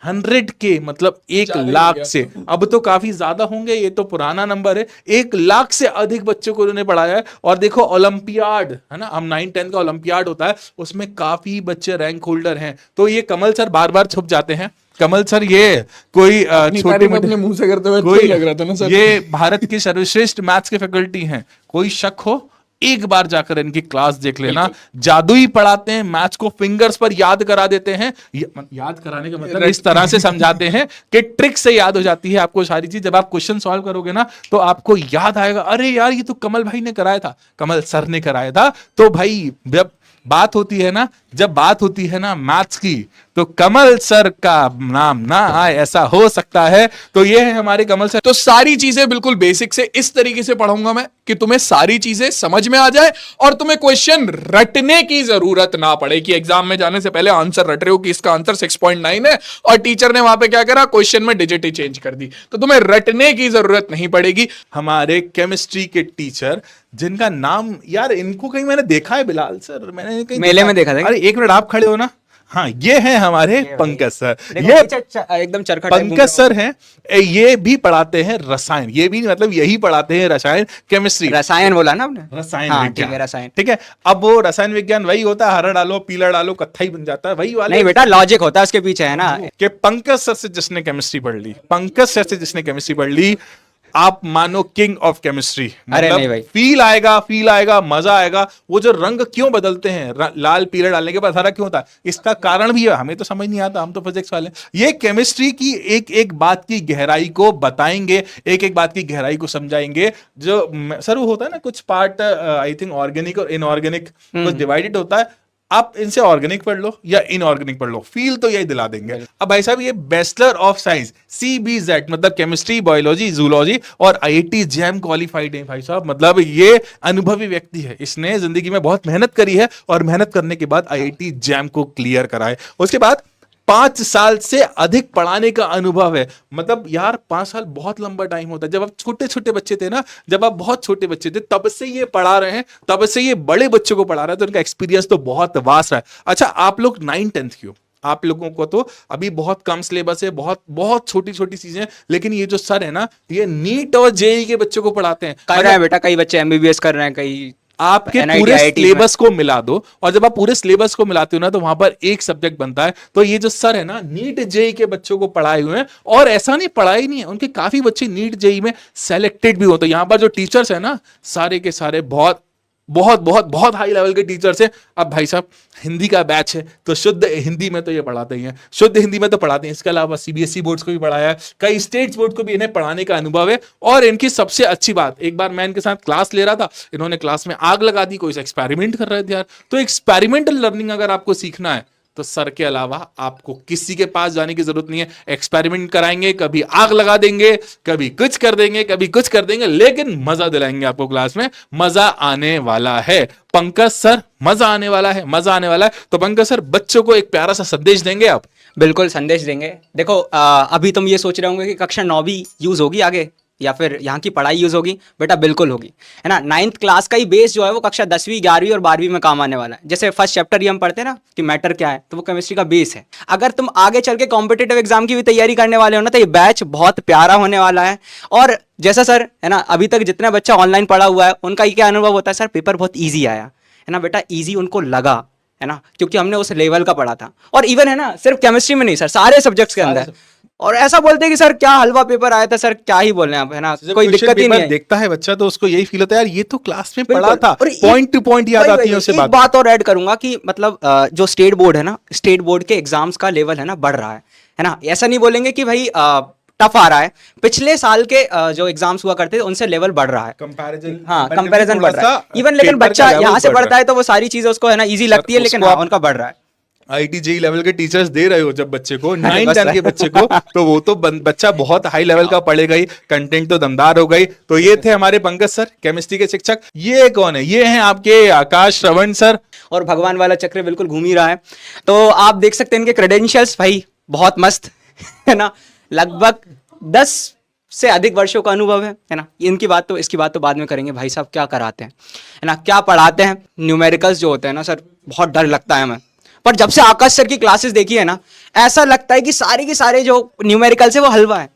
100K मतलब 1 लाख से, अब तो काफी ज्यादा होंगे, ये तो पुराना नंबर है, 1 लाख से अधिक बच्चों को उन्होंने पढ़ाया है। और देखो ओलंपियाड है ना, हम 9-10 का ओलंपियाड होता है, उसमें काफी बच्चे रैंक होल्डर हैं। तो ये कमल सर बार बार छुप जाते हैं। कमल सर ये कोई छोटे अपने मुंह से करते हुए कोई लग रहा था ना सर, ये भारत की सर्वश्रेष्ठ मैथ्स के फैकल्टी हैं। कोई शक हो एक बार जाकर इनकी क्लास देख लेना, जादुई पढ़ाते हैं, मैथ्स को फिंगर्स पर याद करा देते हैं। याद कराने का मतलब इस तरह से समझाते हैं कि ट्रिक से याद हो जाती है आपको सारी चीज। जब आप क्वेश्चन सॉल्व करोगे ना तो आपको याद आएगा, अरे यार ये तो कमल भाई ने कराया था, कमल सर ने कराया था। तो भाई जब बात होती है ना मैथ्स की, तो कमल सर का नाम ना आए ऐसा हो सकता है। तो ये है हमारे कमल सर। तो सारी चीजें बिल्कुल बेसिक से इस तरीके से पढ़ाऊंगा मैं कि तुम्हें सारी चीजें समझ में आ जाए और तुम्हें क्वेश्चन रटने की जरूरत ना पड़े कि एग्जाम में जाने से पहले आंसर रट रहे हो कि इसका आंसर 6.9 है और टीचर ने वहां पे क्या करा, क्वेश्चन में डिजिट ही चेंज कर दी। तो तुम्हें रटने की जरूरत नहीं पड़ेगी। हमारे केमिस्ट्री के टीचर जिनका नाम यार, इनको कहीं मैंने देखा है, बिलाल सर, मैंने कहीं मेले में देखा था। अरे एक मिनट आप खड़े हो ना, हाँ, ये हैं हमारे पंकज सर। देखो ये पीछे एकदम चरखा टाइप पंकज सर हैं, ये भी पढ़ाते हैं रसायन, ये भी मतलब यही पढ़ाते हैं रसायन केमिस्ट्री, रसायन बोला ना आपने? रसायन हाँ, विज्ञान। ठीक है, रसायन। ठीक है, अब वो रसायन विज्ञान वही होता है, हरा डालो पीला डालो कत्थई बन जाता है, वही वाले नहीं बेटा, लॉजिक होता है उसके पीछे, है ना? कि पंकज सर से जिसने केमिस्ट्री पढ़ ली, पंकज सर से जिसने केमिस्ट्री पढ़ ली, आप मानो किंग ऑफ केमिस्ट्री। अरे नहीं भाई। फील आएगा, मजा आएगा। वो जो रंग क्यों बदलते हैं लाल पीला डालने के बाद हरा क्यों होता है, इसका कारण भी है, हमें तो समझ नहीं आता, हम तो फिजिक्स वाले। ये केमिस्ट्री की एक एक बात की गहराई को बताएंगे, एक एक बात की गहराई को समझाएंगे। जो सर वो होता है ना, कुछ पार्ट आई थिंक ऑर्गेनिक और इनऑर्गेनिक कुछ डिवाइडेड होता है, आप इनसे ऑर्गेनिक पढ़ लो या इनऑर्गेनिक पढ़ लो, फील तो यही दिला देंगे। अब भाई साहब, ये बैचलर ऑफ साइंस CBZ मतलब केमिस्ट्री, बायोलॉजी, जूलॉजी और IIT जैम क्वालिफाइड है भाई साहब। मतलब ये अनुभवी व्यक्ति है, इसने जिंदगी में बहुत मेहनत करी है और मेहनत करने के बाद IIT जैम को क्लियर करा है। उसके बाद 5 साल से अधिक पढ़ाने का अनुभव है। मतलब यार 5 साल बहुत लंबा टाइम होता है। जब आप छोटे छोटे बच्चे थे ना, जब आप बहुत छोटे बच्चे थे, तब से ये पढ़ा रहे हैं, तब से ये बड़े बच्चों को पढ़ा रहे हैं, तो उनका एक्सपीरियंस तो बहुत वास्ट है। अच्छा, आप लोग 9th-10th क्यों? आप लोगों को तो अभी बहुत कम सिलेबस है, बहुत बहुत छोटी छोटी चीजें, लेकिन ये जो सर है ना, ये नीट और जेई के बच्चों को पढ़ाते हैं। कर रहे हैं बेटा, कई बच्चे MBBS कर रहे हैं, कई आपके NIT, पूरे IIT सिलेबस को मिला दो, और जब आप पूरे सिलेबस को मिलाते हो ना, तो वहां पर एक सब्जेक्ट बनता है। तो ये जो सर है ना, नीट जेई के बच्चों को पढ़ाए हुए हैं, और ऐसा नहीं पढ़ाई नहीं है, उनके काफी बच्चे नीट जेई में सेलेक्टेड भी होते हैं। यहाँ पर जो टीचर्स है ना, सारे के सारे बहुत बहुत बहुत बहुत हाई लेवल के टीचर्स हैं। अब भाई साहब, हिंदी का बैच है तो शुद्ध हिंदी में तो ये पढ़ाते ही हैं, शुद्ध हिंदी में तो पढ़ाते हैं। इसके अलावा CBSE बोर्ड्स को भी पढ़ाया है, कई स्टेट बोर्ड को भी इन्हें पढ़ाने का अनुभव है। और इनकी सबसे अच्छी बात, एक बार मैं इनके साथ क्लास ले रहा था, इन्होंने क्लास में आग लगा दी, कोई एक्सपेरिमेंट कर रहे थे यार। तो एक्सपेरिमेंटल लर्निंग अगर आपको सीखना है, तो सर के अलावा आपको किसी के पास जाने की जरूरत नहीं है। एक्सपेरिमेंट कराएंगे, कभी आग लगा देंगे, कभी कुछ कर देंगे, कभी कुछ कर देंगे, लेकिन मजा दिलाएंगे आपको। क्लास में मजा आने वाला है। पंकज सर, मजा आने वाला है, मजा आने वाला है। तो पंकज सर, बच्चों को एक प्यारा सा संदेश देंगे आप? बिल्कुल संदेश देंगे। देखो अभी तुम ये सोच रहे होंगे कि कक्षा 9 भी यूज होगी आगे, या फिर यहाँ की पढ़ाई यूज होगी। बेटा बिल्कुल होगी, है ना। 9th क्लास का ही बेस जो है वो कक्षा 10वीं 11वीं और 12वीं में काम आने वाला है। जैसे फर्स्ट चैप्टर ही हम पढ़ते हैं ना कि मैटर क्या है, तो वो केमिस्ट्री का बेस है। अगर तुम आगे चल के कॉम्पिटेटिव एग्जाम की भी तैयारी करने वाले हो ना, तो ये बैच बहुत प्यारा होने वाला है। और जैसा सर है ना, अभी तक जितना बच्चा ऑनलाइन पढ़ा हुआ है, उनका क्या अनुभव होता है, सर पेपर बहुत ईजी आया है ना बेटा, ईजी उनको लगा, है ना, क्योंकि हमने उस लेवल का पढ़ा था। और इवन है ना, सिर्फ केमिस्ट्री में नहीं सर, सारे सब्जेक्ट्स के अंदर। और ऐसा बोलते हैं कि सर क्या हलवा पेपर आया था, सर क्या ही बोल रहे हैं आप, है ना, कोई दिक्कत ही नहीं है। देखता है बच्चा तो उसको यही फील होता है, यार ये तो क्लास में बिल्कुल। पढ़ा था, और पॉइंट टू पॉइंट याद आती है उसे एक बात और ऐड करूंगा कि मतलब जो स्टेट बोर्ड है ना, स्टेट बोर्ड के एग्जाम्स का लेवल है ना बढ़ रहा है ना। ऐसा नहीं बोलेंगे कि भाई टफ आ रहा है, पिछले साल के जो एग्जाम्स हुआ करते थे उनसे लेवल बढ़ रहा है। कंपैरिजन, हाँ, कंपैरिजन बढ़ रहा है इवन। लेकिन बच्चा यहाँ से पढ़ता है तो वो सारी चीजें उसको है ना इजी लगती है, लेकिन हाँ, उनका बढ़ रहा है। IIT JEE लेवल के टीचर्स दे रहे हो जब बच्चे को, 9th-10th के बच्चे को, तो वो तो बच्चा बहुत हाई लेवल का पढ़ेगा ही, कंटेंट तो दमदार हो गई। तो ये थे हमारे पंकज सर, केमिस्ट्री के शिक्षक। ये कौन है? ये हैं आपके आकाश श्रवण सर। और भगवान वाला चक्र बिल्कुल घूम ही रहा है। तो आप देख सकते हैं इनके क्रेडेंशियल्स, भाई बहुत मस्त है ना। लगभग 10 से अधिक वर्षों का अनुभव है ना। इनकी बात तो, इसकी बात तो बाद में करेंगे। भाई साहब क्या कराते हैं, है ना, क्या पढ़ाते हैं। न्यूमेरिकल्स जो होते हैं ना सर, बहुत डर लगता है हमें, पर जब से आकाश सर की क्लासेस देखी है ना, ऐसा लगता है कि सारे के सारे जो न्यूमेरिकल्स है वो हलवा है।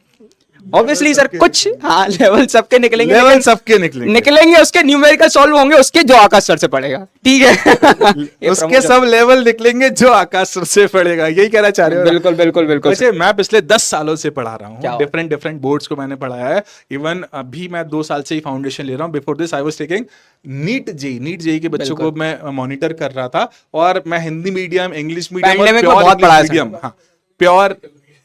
ऑब्वियसली सर कुछ हाँ लेवल सबके निकलेंगे, लेवल सबके निकलेंगे, उसके न्यूमेरिकल सॉल्व होंगे, उसके जो आकाश सर से पढ़ेगा, ठीक है। उसके सब लेवल निकलेंगे जो आकाश सर से पढ़ेगा, यही कहना चाह रहे हो? बिल्कुल बिल्कुल बिल्कुल। वैसे मैं पिछले 10 सालों से पढ़ा रहा हूँ, क्या डिफरेंट बोर्ड्स को मैंने पढ़ाया है। इवन अभी मैं 2 साल से ही फाउंडेशन ले रहा हूँ। Before this I was taking NEET JEE के बच्चों को मैं मॉनिटर कर रहा था। और मैं Hindi medium, English medium, pure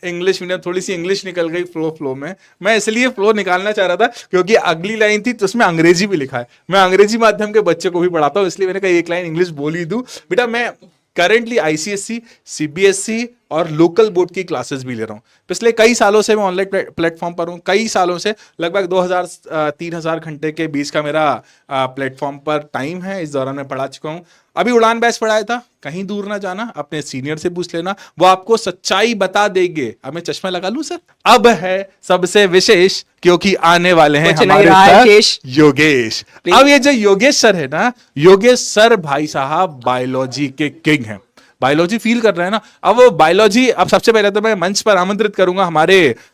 English medium, थोड़ी सी इंग्लिश निकल गई फ्लो में। मैं इसलिए फ्लो निकालना चाह रहा था क्योंकि अगली लाइन थी तो उसमें अंग्रेजी भी लिखा है। मैं अंग्रेजी माध्यम के बच्चे को भी पढ़ाता हूँ, इसलिए मैंने कहा एक लाइन इंग्लिश बोल ही दूं। बेटा मैं करंटली ICSE, CBSE और लोकल बोर्ड की क्लासेस भी ले रहा हूँ। पिछले कई सालों से मैं ऑनलाइन प्लेटफॉर्म पर हूँ, कई सालों से, लगभग 2000-3000 घंटे के बीच का मेरा प्लेटफॉर्म पर टाइम है। इस दौरान मैं पढ़ा चुका हूँ। अभी उड़ान बैच पढ़ाया था, कहीं दूर ना जाना, अपने सीनियर से पूछ लेना, वो आपको सच्चाई बता देंगे। अब मैं चश्मा लगा लूं सर? अब है सबसे विशेष, क्योंकि आने वाले हैं हमारे सर योगेश। अब ये जो योगेश सर है ना, योगेश सर भाई साहब बायोलॉजी के किंग हैं। बायोलॉजी फील कर रहे हैं ना, अब वो बायोलॉजी, अब सबसे पहले तो मैं मंच पर आमंत्रित करूंगा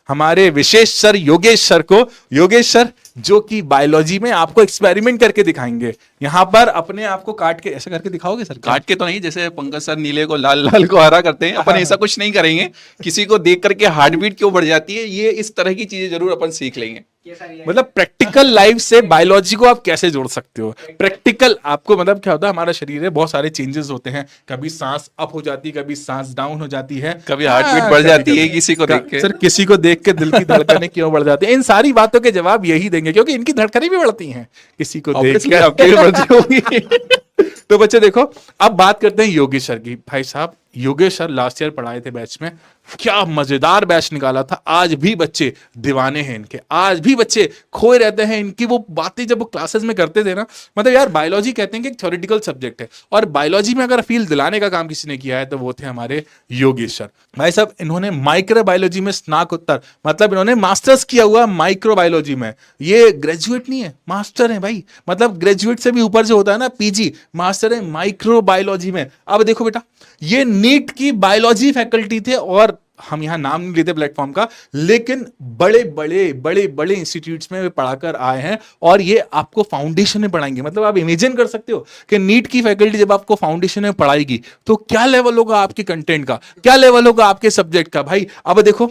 हमारे विशेष सर योगेश सर को। योगेश सर जो कि बायोलॉजी में आपको एक्सपेरिमेंट करके दिखाएंगे, यहाँ पर अपने आप को काट के ऐसे करके दिखाओगे सर? काट के तो नहीं, जैसे पंकज सर नीले को लाल, लाल को हरा करते हैं, अपन ऐसा कुछ नहीं करेंगे। किसी को देख करके हार्ट बीट क्यों बढ़ जाती है, ये इस तरह की चीजें जरूर अपन सीख लेंगे। मतलब प्रैक्टिकल लाइफ से बायोलॉजी को आप कैसे जोड़ सकते हो? प्रैक्टिकल आपको मतलब क्या होता है, हमारा शरीर है, बहुत सारे चेंजेस होते हैं, कभी सांस अप हो जाती है, कभी सांस डाउन हो जाती है, कभी हार्ट बीट बढ़ जाती है किसी को देख के। सर किसी को देख के दिल की धड़कनें क्यों बढ़ जाती है? इन सारी बातों के जवाब यही देंगे, क्योंकि इनकी धड़कनें भी बढ़ती हैं किसी को देख Obviously के। आपकी भी बढ़ती होगी। तो बच्चे देखो, अब बात करते हैं योगेश सर की। भाई साहब, योगेश सर लास्ट ईयर पढ़ाए थे बैच में, क्या मजेदार बैच निकाला था। आज भी बच्चे दीवाने हैं इनके, आज भी बच्चे खोए रहते हैं इनकी वो बातें जब वो क्लासेस में करते थे ना। मतलब यार, बायोलॉजी कहते हैं कि एक थ्योरेटिकल सब्जेक्ट है, और बायोलॉजी में अगर फील दिलाने का काम किसी ने किया है तो वो थे हमारे योगेश सर। भाई साहब, इन्होंने माइक्रोबायोलॉजी में स्नातकोत्तर, मतलब इन्होंने मास्टर्स किया हुआ माइक्रोबायोलॉजी में। ये ग्रेजुएट नहीं है, मास्टर है भाई। मतलब ग्रेजुएट से भी ऊपर जो होता है ना, पीजी, मास्टर है माइक्रोबायोलॉजी में। अब देखो बेटा, ये नीट की बायोलॉजी फैकल्टी थे, और हम यहां नाम नहीं लेते प्लेटफॉर्म का, लेकिन बड़े बड़े इंस्टीट्यूट्स में वे पढ़ाकर आए हैं, और ये आपको फाउंडेशन में पढ़ाएंगे। मतलब आप इमेजिन कर सकते हो कि नीट की फैकल्टी जब आपको फाउंडेशन में पढ़ाएगी तो क्या लेवल होगा आपके कंटेंट का, क्या लेवल होगा आपके सब्जेक्ट का। भाई अब देखो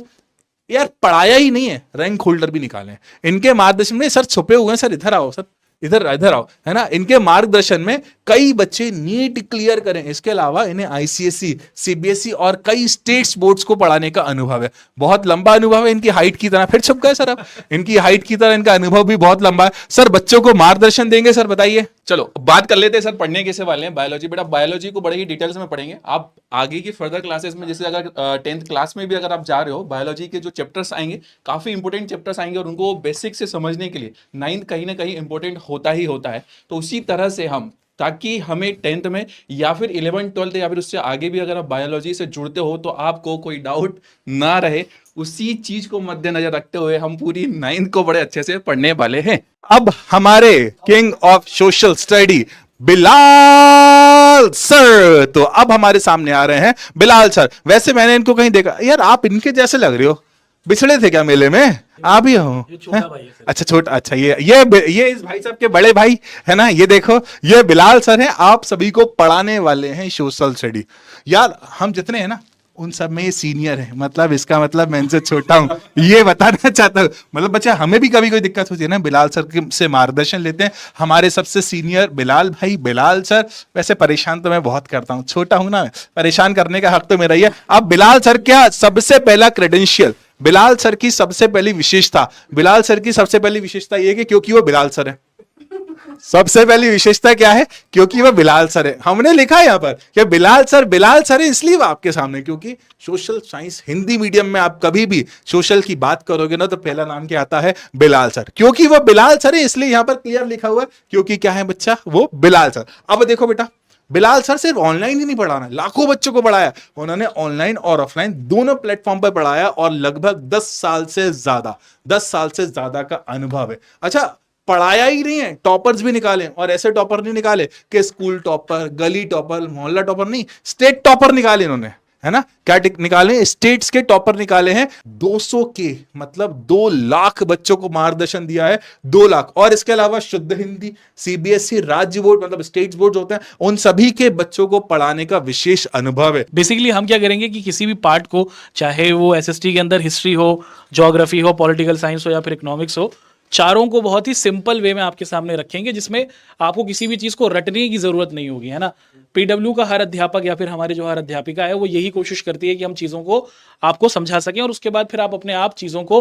यार, पढ़ाया ही नहीं है, रैंक होल्डर भी निकाले इनके मार्गदर्शन में। सर छुपे हुए हैं, सर इधर आओ, सर इधर इधर आओ, है ना। इनके मार्गदर्शन में कई बच्चे नीट क्लियर करें। इसके अलावा इन्हें आईसीएसई, सीबीएसई और कई स्टेट्स बोर्ड्स को पढ़ाने का अनुभव है। बहुत लंबा अनुभव है, इनकी हाइट की तरह। फिर छुप गए सर, अब इनकी हाइट की तरह इनका अनुभव भी बहुत लंबा है। सर बच्चों को मार्गदर्शन देंगे, सर बताइए। चलो अब बात कर लेते हैं सर, पढ़ने कैसे वाले हैं बायोलॉजी। बेटा बायोलॉजी को बड़े ही डिटेल्स में पढ़ेंगे। आप आगे की फर्दर क्लासेस में, जैसे अगर 10th क्लास में भी अगर आप जा रहे हो, बायोलॉजी के जो चैप्टर्स आएंगे काफी इंपॉर्टेंट चैप्टर्स आएंगे, और उनको बेसिक से समझने के लिए 9th कहीं ना कहीं इंपॉर्टेंट होता ही होता है। तो उसी तरह से हम, ताकि हमें 10th में या फिर 11th 12th या फिर उससे आगे भी अगर आप बायोलॉजी से जुड़ते हो तो आपको कोई डाउट ना रहे, उसी चीज को मद्देनजर रखते हुए हम पूरी 9th को बड़े अच्छे से पढ़ने वाले हैं। अब हमारे king of social study Bilal sir, तो अब हमारे सामने आ रहे हैं बिलाल सर। वैसे मैंने इनको कहीं देखा, यार आप इनके जैसे लग रहे हो, बिछड़े थे क्या मेले में? आप ही हो? छोटा भाई है सर। अच्छा छोटा, अच्छा ये इस भाई साहब के बड़े भाई है ना। ये देखो, ये बिलाल सर हैं, आप सभी को पढ़ाने वाले हैं सोशल स्टडी। यार हम जितने हैं ना, उन सब में ये सीनियर है, मतलब इसका मतलब मैं इनसे छोटा हूं, ये बताना चाहता हूं। मतलब बच्चा, हमें भी कभी कोई दिक्कत होती है ना, बिलाल सर से मार्गदर्शन लेते हैं। हमारे सबसे सीनियर बिलाल भाई, बिलाल सर। वैसे परेशान तो मैं बहुत करता हूं, छोटा हूं ना, परेशान करने का हक तो मेरा ही है। अब बिलाल सर क्या सबसे पहला क्रेडेंशियल, बिलाल सर की सबसे पहली विशेषता, बिलाल सर की सबसे पहली विशेषता ये कि क्योंकि वो बिलाल सर है। सबसे पहली विशेषता क्या है? क्योंकि वह बिलाल सर है। हमने लिखा है यहाँ पर कि बिलाल सर है, इसलिए वो आपके सामने, क्योंकि सोशल साइंस हिंदी मीडियम में आप कभी भी सोशल की बात करोगे ना, तो पहला नाम क्या आता है? बिलाल सर। क्योंकि वो बिलाल सर है, इसलिए यहाँ पर क्लियर लिखा हुआ है, क्योंकि क्या है बच्चा? वो बिलाल सर। अब देखो बेटा, बिलाल सर सिर्फ ऑनलाइन ही नहीं पढ़ाना, लाखों बच्चों को पढ़ाया उन्होंने, ऑनलाइन और ऑफलाइन दोनों प्लेटफॉर्म पर पढ़ाया, और लगभग 10 साल से ज्यादा का अनुभव है। अच्छा, पढ़ाया ही नहीं है, टॉपर्स भी निकाले, और ऐसे टॉपर नहीं निकाले कि स्कूल टॉपर, गली टॉपर, मोहल्ला टॉपर नहीं, स्टेट टॉपर निकाले इन्होंने, है ना। क्या निकाले? स्टेट्स के टॉपर निकाले हैं। 200 के मतलब 2 लाख बच्चों को मार्गदर्शन दिया है, 2 लाख। और इसके अलावा शुद्ध हिंदी, सीबीएसई, राज्य बोर्ड मतलब स्टेट बोर्ड होते हैं, उन सभी के बच्चों को पढ़ाने का विशेष अनुभव है। बेसिकली हम क्या करेंगे कि किसी भी पार्ट को, चाहे वो एसएसटी के अंदर हिस्ट्री हो, ज्योग्राफी हो, पॉलिटिकल साइंस हो या फिर इकोनॉमिक्स हो, चारों को बहुत ही सिंपल वे में आपके सामने रखेंगे, जिसमें आपको किसी भी चीज़ को रटने की ज़रूरत नहीं होगी, है ना। पीडब्ल्यू का हर अध्यापक या फिर हमारे जो हर अध्यापिका है, वो यही कोशिश करती है कि हम चीज़ों को आपको समझा सकें, और उसके बाद फिर आप अपने आप चीज़ों को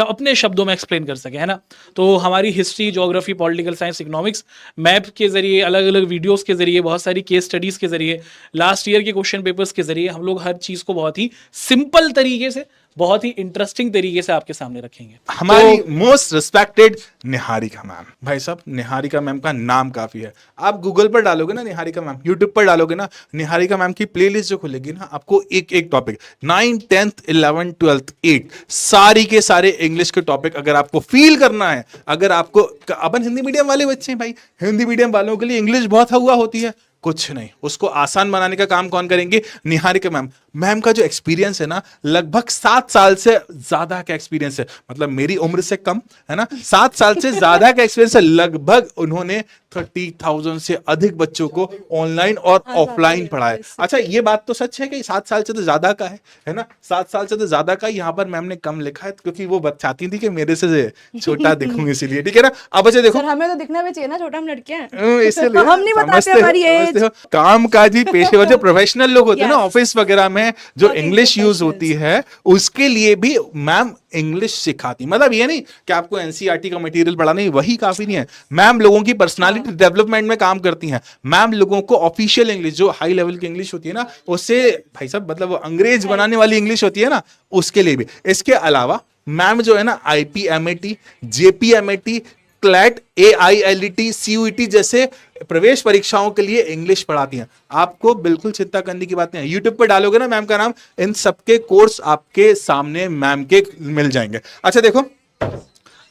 अपने शब्दों में एक्सप्लेन कर सकें, है ना। तो हमारी history, geography, political science, economics map के जरिए, अलग अलग वीडियोज़ के जरिए, बहुत सारी केस स्टडीज़ के जरिए, लास्ट ईयर के क्वेश्चन पेपर्स के जरिए हम लोग हर चीज़ को बहुत ही सिंपल तरीके से, बहुत ही इंटरेस्टिंग तरीके से आपके सामने रखेंगे। हमारी मोस्ट रिस्पेक्टेड निहारिका मैम। भाई साहब, निहारिका मैम का नाम काफी है। आप गूगल पर डालोगे ना निहारिका मैम, यूट्यूब पर डालोगे ना निहारिका मैम की प्लेलिस्ट जो खुलेगी ना, आपको एक एक topic 9th 10th 11th 12th 8 सारी के सारे इंग्लिश के टॉपिक अगर आपको फील करना है, अगर आपको, अपन हिंदी मीडियम वाले बच्चे हैं भाई, हिंदी मीडियम वालों के लिए इंग्लिश बहुत हवा होती है, कुछ नहीं। उसको आसान बनाने का काम कौन करेंगे? निहारिका मैम। मैम का जो एक्सपीरियंस है ना, लगभग 7 साल से ज्यादा का एक्सपीरियंस है, मतलब मेरी उम्र से कम है ना, 7 साल से ज्यादा का एक्सपीरियंस है। लगभग उन्होंने 30,000 से अधिक बच्चों को ऑनलाइन और ऑफलाइन पढ़ाया। अच्छा, ये बात तो सच है कि 7 साल से तो ज्यादा का है ना, 7 साल से तो ज्यादा का। यहाँ पर मैम ने कम लिखा है क्योंकि वो चाहती थी कि मेरे से छोटा दिखूं, इसीलिए। ठीक है ना। अब अच्छा देखो, सर हमें तो दिखना भी चाहिए ना, छोटा हम लड़के हैं। इसलिए हम नहीं बताते समझते हो, हमारी समझते एज। हो। कामकाजी पेशेवर जो प्रोफेशनल लोग होते हैं ना, Yes. ऑफिस वगैरह में जो Working इंग्लिश यूज professionals. होती है, उसके लिए भी मैम इंग्लिश सिखाती। मतलब ये नहीं कि आपको एनसीईआरटी का मटेरियल पढ़ाना, वही काफी नहीं है। मैम लोगों की पर्सनालिटी डेवलपमेंट में काम करती हैं। मैम लोगों को ऑफिशियल इंग्लिश, जो हाई लेवल की इंग्लिश होती है ना, उससे भाई साहब मतलब वो अंग्रेज बनाने वाली इंग्लिश होती है ना, उसके लिए भी। इसके अलावा मैम जो है ना, IPMAT, JPMAT, CLAT, AILET, CUET जैसे प्रवेश परीक्षाओं के लिए इंग्लिश पढ़ाती हैं। आपको बिल्कुल चिंता करने की बात नहीं है। यूट्यूब पर डालोगे ना मैम का नाम, इन सबके कोर्स आपके सामने मैम के मिल जाएंगे। अच्छा देखो,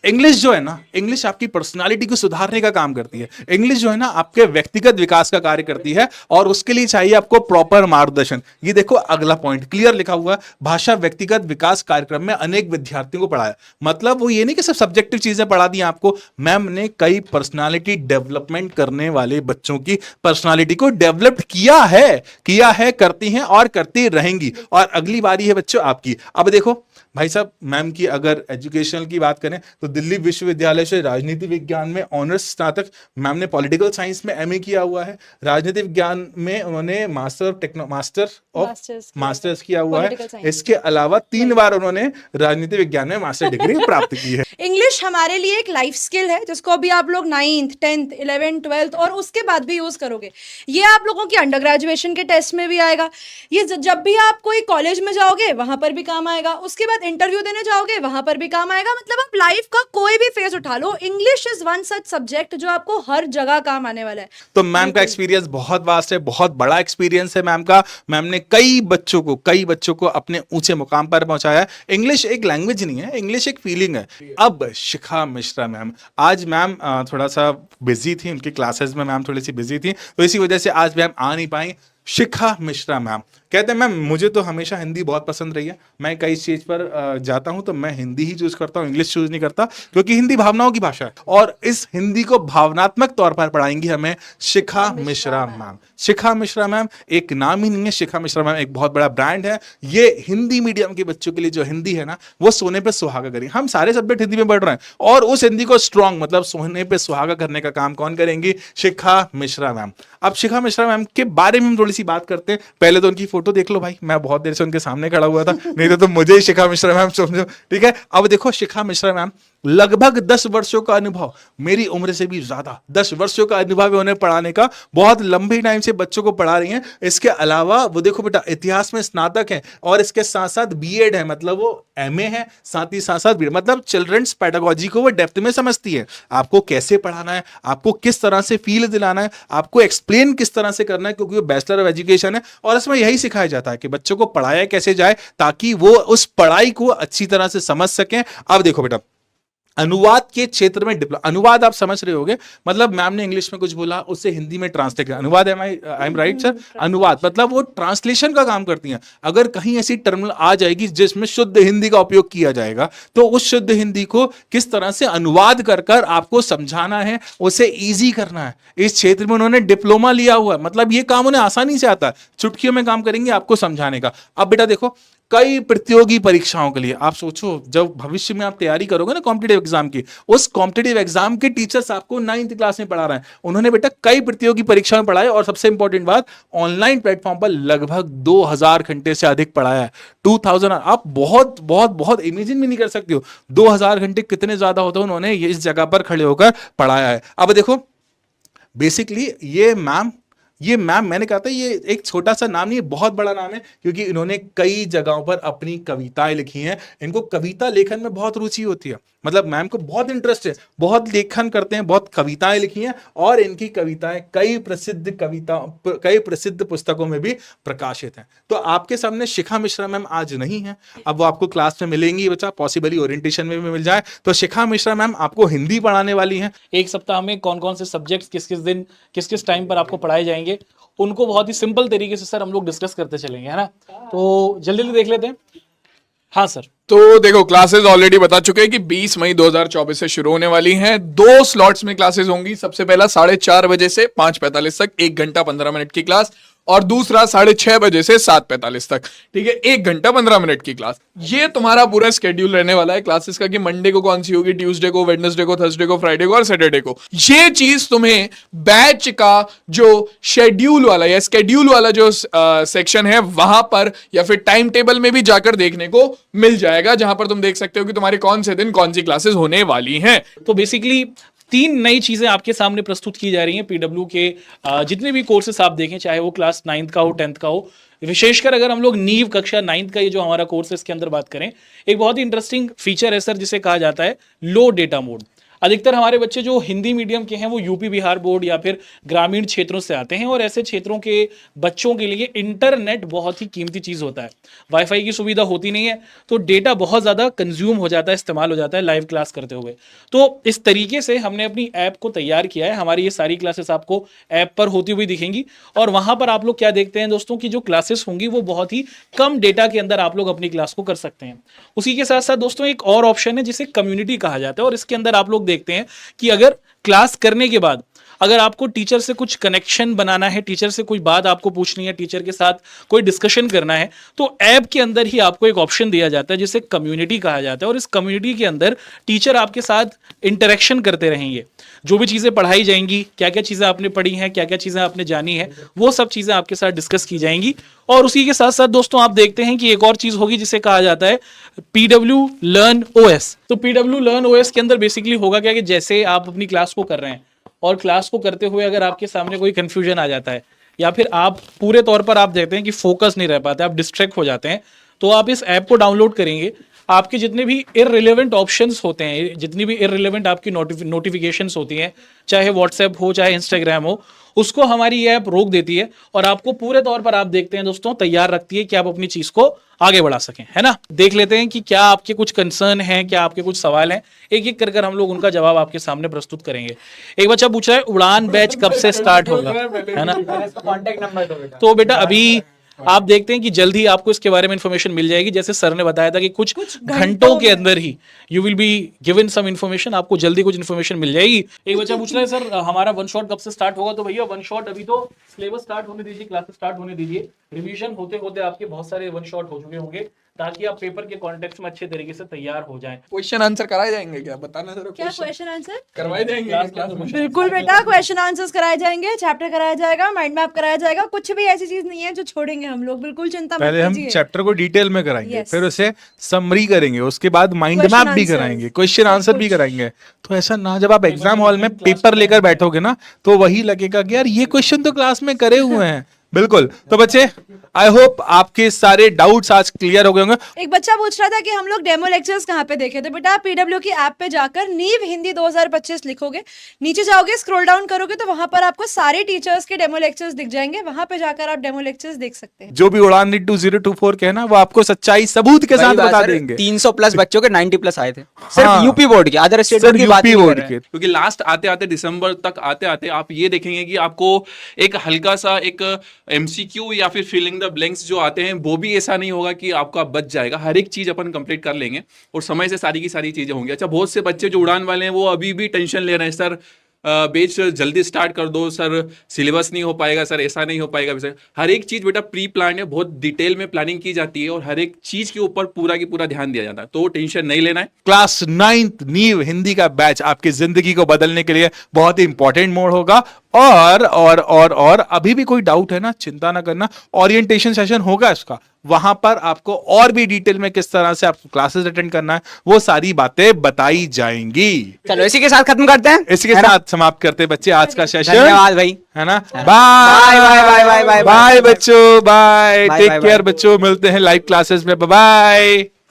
इंग्लिश जो है ना, इंग्लिश आपकी पर्सनालिटी को सुधारने का काम करती है। इंग्लिश जो है ना, आपके व्यक्तिगत विकास का कार्य करती है, और उसके लिए चाहिए आपको प्रॉपर मार्गदर्शन। ये देखो अगला पॉइंट क्लियर लिखा हुआ है, भाषा व्यक्तिगत विकास कार्यक्रम में अनेक विद्यार्थियों को पढ़ाया। मतलब वो ये नहीं कि सिर्फ सब्जेक्टिव चीजें पढ़ा दी आपको, मैम ने कई पर्सनालिटी डेवलपमेंट करने वाले बच्चों की पर्सनालिटी को डेवलप किया है, करती हैं और करती रहेंगी। और अगली बारी है बच्चों आपकी। अब देखो भाई साहब, मैम की अगर एजुकेशनल की बात करें तो दिल्ली विश्वविद्यालय से राजनीति विज्ञान में ऑनर्स स्नातक, मैम ने पॉलिटिकल साइंस में MA किया हुआ है। राजनीति विज्ञान में उन्होंने मास्टर्स किया हुआ है। Political science। इसके अलावा 3 बार उन्होंने राजनीति विज्ञान में मास्टर डिग्री प्राप्त की है। इंग्लिश हमारे लिए एक लाइफ स्किल है, जिसको अभी आप लोग 9th 10th 11th 12th और उसके बाद भी यूज करोगे। ये आप लोगों की अंडर ग्रेजुएशन के टेस्ट में भी आएगा। ये जब भी आप कोई कॉलेज में जाओगे वहां पर भी काम आएगा, उसके बाद इंटरव्यू देने जाओगे वहां पर भी काम आएगा। मतलब आप लाइफ का कोई भी फेज उठा लो, English is one such subject जो आपको हर जगह काम आने वाला है। तो मैम का एक्सपीरियंस बहुत वास्ट है, बहुत बड़ा एक्सपीरियंस है मैम का। मैम ने कई बच्चों को अपने ऊंचे मुकाम पर पहुंचाया है। इंग्लिश एक लैंग्वेज नहीं है, इंग्लिश एक फीलिंग है। अब शिखा मिश्रा मैम, आज मैम थोड़ा सा बिजी थी, उनकी क्लासेस में मैम थोड़ी सी बिजी थी, तो इसी वजह से आज मैम आ नहीं पाई। शिखा मिश्रा मैम कहते हैं, मैम मुझे तो हमेशा हिंदी बहुत पसंद रही है, मैं कई स्टेज पर जाता हूं तो मैं हिंदी ही चूज करता हूं, इंग्लिश चूज नहीं करता, क्योंकि हिंदी भावनाओं की भाषा है। और इस हिंदी को भावनात्मक तौर पर पढ़ाएंगी हमें शिखा मिश्रा मैम। शिखा मिश्रा मैम एक नाम ही नहीं है, शिखा मिश्रा मैम एक बहुत बड़ा ब्रांड है। ये हिंदी मीडियम के बच्चों के लिए जो हिंदी है ना, वो सोने पे सुहागा करेंगे। हम सारे सब्जेक्ट हिंदी में पढ़ रहे हैं, और उस हिंदी को स्ट्रॉन्ग मतलब सोने पे सुहागा करने का काम कौन करेंगी? शिखा मिश्रा मैम। अब शिखा मिश्रा मैम के बारे में हम थोड़ी सी बात करते हैं। पहले तो उनकी फोटो देख लो भाई, मैं बहुत देर से उनके सामने खड़ा हुआ था, नहीं तो मुझे ही शिखा मिश्रा मैम समझो। ठीक है, अब देखो शिखा मिश्रा मैम, लगभग 10 वर्षों का अनुभव, मेरी उम्र से भी ज्यादा 10 वर्षों का अनुभव है उन्हें पढ़ाने का। बहुत लंबे टाइम से बच्चों को पढ़ा रही हैं। इसके अलावा वो देखो बेटा, इतिहास में स्नातक है, और इसके साथ साथ बीएड है, मतलब वो MA है, साथ ही साथ बीएड, मतलब चिल्ड्रंस पेडागोजी को वो डेप्थ में समझती है। आपको कैसे पढ़ाना है, आपको किस तरह से फील दिलाना है, आपको एक्सप्लेन किस तरह से करना है, क्योंकि वो बैचलर ऑफ एजुकेशन है, और इसमें यही सिखाया जाता है कि बच्चों को पढ़ाया कैसे जाए ताकि वो उस पढ़ाई को अच्छी तरह से समझ सकें। अब देखो बेटा, अनुवाद के क्षेत्र में अनुवाद आप समझ रहे होगे, मतलब मैम ने इंग्लिश में कुछ बोला उसे हिंदी में ट्रांसलेट किया, अनुवाद। I am right sir? अनुवाद मतलब वो ट्रांसलेशन का काम करती हैं। अगर कहीं ऐसी टर्मिनल आ जाएगी जिसमें शुद्ध हिंदी का उपयोग किया जाएगा, तो उस शुद्ध हिंदी को किस तरह से अनुवाद कर कर आपको समझाना है, उसे ईजी करना है। इस क्षेत्र में उन्होंने डिप्लोमा लिया हुआ है, मतलब ये काम उन्हें आसानी से आता है, चुटकियों में काम करेंगे आपको समझाने का। अब बेटा देखो, कई प्रतियोगी परीक्षाओं के लिए आप सोचो, जब भविष्य में आप तैयारी करोगे ना कॉम्पिटिटिव एग्जाम की, उस कॉम्पिटिटिव एग्जाम के टीचर्स आपको 9th क्लास में पढ़ा रहे हैं। उन्होंने बेटा कई प्रतियोगी परीक्षाएं पढ़ाए, और सबसे इंपॉर्टेंट बात, ऑनलाइन प्लेटफॉर्म पर लगभग 2000 घंटे से अधिक पढ़ाया है। 2000, आप बहुत बहुत बहुत इमेजिन भी नहीं कर सकते हो 2000 घंटे कितने ज्यादा होते हैं। उन्होंने ये इस जगह पर खड़े होकर पढ़ाया है। अब देखो बेसिकली ये मैम मैंने कहा था, ये एक छोटा सा नाम नहीं, बहुत बड़ा नाम है, क्योंकि इन्होंने कई जगहों पर अपनी कविताएं लिखी हैं। इनको कविता लेखन में बहुत रुचि होती है, मतलब मैम को बहुत इंटरेस्ट है, बहुत लेखन करते हैं, बहुत कविताएं लिखी हैं, और इनकी कविताएं कई प्रसिद्ध पुस्तकों में भी प्रकाशित हैं। तो आपके सामने शिखा मिश्रा मैम आज नहीं है, अब वो आपको क्लास में मिलेंगी बच्चा, पॉसिबली ओरिएंटेशन में भी मिल जाए। तो शिखा मिश्रा मैम आपको हिंदी पढ़ाने वाली हैं। एक सप्ताह में कौन कौन से सब्जेक्ट्स किस किस दिन किस किस टाइम पर आपको पढ़ाए जाएंगे, उनको बहुत ही सिंपल तरीके से सर हम लोग डिस्कस करते चलेंगे, है ना। तो जल्दी जल्दी देख लेते हैं। हाँ सर। तो देखो क्लासेस ऑलरेडी बता चुके हैं कि 20 मई 2024 से शुरू होने वाली हैं। 2 स्लॉट्स में क्लासेस होंगी। सबसे पहला 4:30 बजे से 5:45 तक 1 घंटा 15 मिनट की क्लास, और दूसरा 6:30 बजे से 7:45 तक, ठीक है, 1 घंटा 15 मिनट की क्लास। ये तुम्हारा पूरा स्केड्यूल रहने वाला है क्लासेस का, कि मंडे को कौन सी होगी, ट्यूसडे को, वेडनेसडे को, थर्सडे को, फ्राइडे को और सैटरडे को। ये चीज तुम्हें बैच का जो शेड्यूल वाला या स्केड्यूल वाला जो सेक्शन है वहां पर या फिर टाइम टेबल में भी जाकर देखने को मिल जाएगा, जहां पर तुम देख सकते हो कि तुम्हारे कौन से दिन कौन सी क्लासेस होने वाली हैं। तो बेसिकली 3 नई चीजें आपके सामने प्रस्तुत की जा रही हैं पीडब्ल्यू के जितने भी कोर्सेस आप देखें, चाहे वो क्लास 9th का हो, 10th का हो। विशेषकर अगर हम लोग नींव कक्षा 9th का ये जो हमारा कोर्स है इसके अंदर बात करें, एक बहुत ही इंटरेस्टिंग फीचर है सर जिसे कहा जाता है लो डेटा मोड। अधिकतर हमारे बच्चे जो हिंदी मीडियम के हैं वो यूपी बिहार बोर्ड या फिर ग्रामीण क्षेत्रों से आते हैं, और ऐसे क्षेत्रों के बच्चों के लिए इंटरनेट बहुत ही कीमती चीज़ होता है। वाईफाई की सुविधा होती नहीं है, तो डेटा बहुत ज़्यादा कंज्यूम हो जाता है, इस्तेमाल हो जाता है लाइव क्लास करते हुए। तो इस तरीके से हमने अपनी ऐप को तैयार किया है। हमारी ये सारी क्लासेस आपको ऐप पर होती हुई दिखेंगी, और वहाँ पर आप लोग क्या देखते हैं दोस्तों की जो क्लासेस होंगी वो बहुत ही कम डेटा के अंदर आप लोग अपनी क्लास को कर सकते हैं। उसी के साथ साथ दोस्तों एक और ऑप्शन है जिसे कम्युनिटी कहा जाता है, और इसके अंदर आप लोग देखते हैं कि अगर क्लास करने के बाद अगर आपको टीचर से कुछ कनेक्शन बनाना है, टीचर से कोई बात आपको पूछनी है, टीचर के साथ कोई डिस्कशन करना है, तो ऐप के अंदर ही आपको एक ऑप्शन दिया जाता है जिसे कम्युनिटी कहा जाता है। और इस कम्युनिटी के अंदर टीचर आपके साथ इंटरेक्शन करते रहेंगे। जो भी चीज़ें पढ़ाई जाएंगी, क्या क्या चीज़ें आपने पढ़ी हैं, क्या क्या चीज़ें आपने जानी है, वो सब चीज़ें आपके साथ डिस्कस की जाएंगी। और उसी के साथ साथ दोस्तों आप देखते हैं कि एक और चीज़ होगी जिसे कहा जाता है PW Learn OS। तो PW Learn OS के अंदर बेसिकली होगा क्या कि जैसे आप अपनी क्लास को कर रहे हैं और क्लास को करते हुए अगर आपके सामने कोई कंफ्यूजन आ जाता है, या फिर आप पूरे तौर पर आप देखते हैं कि फोकस नहीं रह पाते, आप डिस्ट्रैक्ट हो जाते हैं, तो आप इस ऐप को डाउनलोड करेंगे। आपके जितने भी इररिलेवेंट ऑप्शंस होते हैं, जितनी भी इररिलेवेंट आपकी नोटिफिकेशंस होती हैं, चाहे व्हाट्सएप हो चाहे इंस्टाग्राम हो, उसको हमारी ये ऐप रोक देती है और आपको पूरे तौर पर आप देखते हैं दोस्तों तैयार रखती है कि आप अपनी चीज को आगे बढ़ा सकें, है ना। देख लेते हैं कि क्या आपके कुछ कंसर्न हैं, क्या आपके कुछ सवाल हैं, एक एक कर हम लोग उनका जवाब आपके सामने प्रस्तुत करेंगे। एक बच्चा पूछ रहा है उड़ान बैच कब से स्टार्ट होगा, है ना। कॉन्टेक्ट नंबर तो बेटा अभी आप देखते हैं कि जल्द ही आपको इसके बारे में इंफॉर्मेशन मिल जाएगी। जैसे सर ने बताया था कि कुछ घंटों के अंदर ही you will be given some information, आपको जल्दी कुछ इंफॉर्मेशन मिल जाएगी। एक बच्चा पूछ रहा है सर हमारा वन शॉट कब से स्टार्ट होगा, तो भैया वन शॉट अभी तो सिलेबस स्टार्ट होने दीजिए, क्लासेस स्टार्ट होने दीजिए, रिवीजन होते होते आपके बहुत सारे वन शॉट हो चुके होंगे, ताकि आप पेपर के कॉन्टेक्स्ट में अच्छे तरीके से तैयार हो जाएं। क्वेश्चन आंसर कराए जाएंगे क्या, बताना जरा। क्या क्वेश्चन आंसर करवाए जाएंगे? बिल्कुल बेटा, क्वेश्चन आंसर्स कराए जाएंगे, चैप्टर कराया जाएगा, माइंड मैप कराया जाएगा, कुछ भी ऐसी चीज नहीं है जो छोड़ेंगे हम लोग, बिल्कुल चिंता मत पहले हम कीजिए। चैप्टर को डिटेल में कराएंगे, Yes. फिर उसे समरी करेंगे, उसके बाद माइंड Question मैप भी answers. कराएंगे, क्वेश्चन आंसर भी कराएंगे। तो ऐसा ना जब आप एग्जाम हॉल में पेपर लेकर बैठोगे ना, तो वही लगेगा कि यार ये क्वेश्चन तो क्लास में करे हुए हैं। बिल्कुल। तो बच्चे आई होप आपके सारे डाउट्स आज क्लियर हो गए होंगे। एक बच्चा पूछ रहा था कि हम लोग डेमो लेक्चर्स कहाँ पे देखे, तो बेटा पीडब्ल्यू की ऐप पे जाकर नीव हिंदी 2025 लिखोगे, नीचे जाओगे, स्क्रॉल डाउन करोगे तो वहां पर आपको सारे टीचर्स के डेमो लेक्चर्स दिख जाएंगे, वहां पे जाकर आप डेमो लेक्चर्स देख सकते हैं। जो भी उड़ान 2024 के है ना, वो आपको सच्चाई सबूत के साथ बता देंगे। 300 प्लस बच्चों के 90 प्लस आए थे, हाँ। सिर्फ यूपी बोर्ड के, अदर स्टेट सर बोर्ड की बात यूपी नहीं बोर्ड कर रहे के हैं। क्योंकि लास्ट आते आते दिसंबर तक आते आते आप ये देखेंगे कि आपको एक हल्का सा एक MCQ या फिर फिलिंग द ब्लैंक्स जो आते हैं वो भी ऐसा नहीं होगा कि आपका बच जाएगा। हर एक चीज अपन कंप्लीट कर लेंगे और समय से सारी की सारी चीजें होंगी। अच्छा, बहुत से बच्चे जो उड़ान वाले हैं वो अभी भी टेंशन ले रहे हैं, सर बेच जल्दी स्टार्ट कर दो, सर सिलेबस नहीं हो पाएगा, सर ऐसा नहीं हो पाएगा। सर हर एक चीज बेटा प्री प्लान है, बहुत डिटेल में प्लानिंग की जाती है और हर एक चीज के ऊपर पूरा की पूरा ध्यान दिया जाता है, तो टेंशन नहीं लेना है। क्लास 9th नीव हिंदी का बैच आपकी जिंदगी को बदलने के लिए बहुत ही इंपॉर्टेंट मोड होगा। और अभी भी कोई डाउट है ना, चिंता ना करना, ओरिएंटेशन सेशन होगा इसका, वहां पर आपको और भी डिटेल में किस तरह से आपको क्लासेस अटेंड करना है वो सारी बातें बताई जाएंगी। चलो इसी के साथ खत्म करते हैं, इसी के साथ समाप्त करते हैं बच्चे आज का सेशन। धन्यवाद भाई, है ना। Bye bye bye bye bye bye बच्चों, bye, bye, take bye, care bye. बच्चों, मिलते हैं लाइव क्लासेस में, बाय बाय।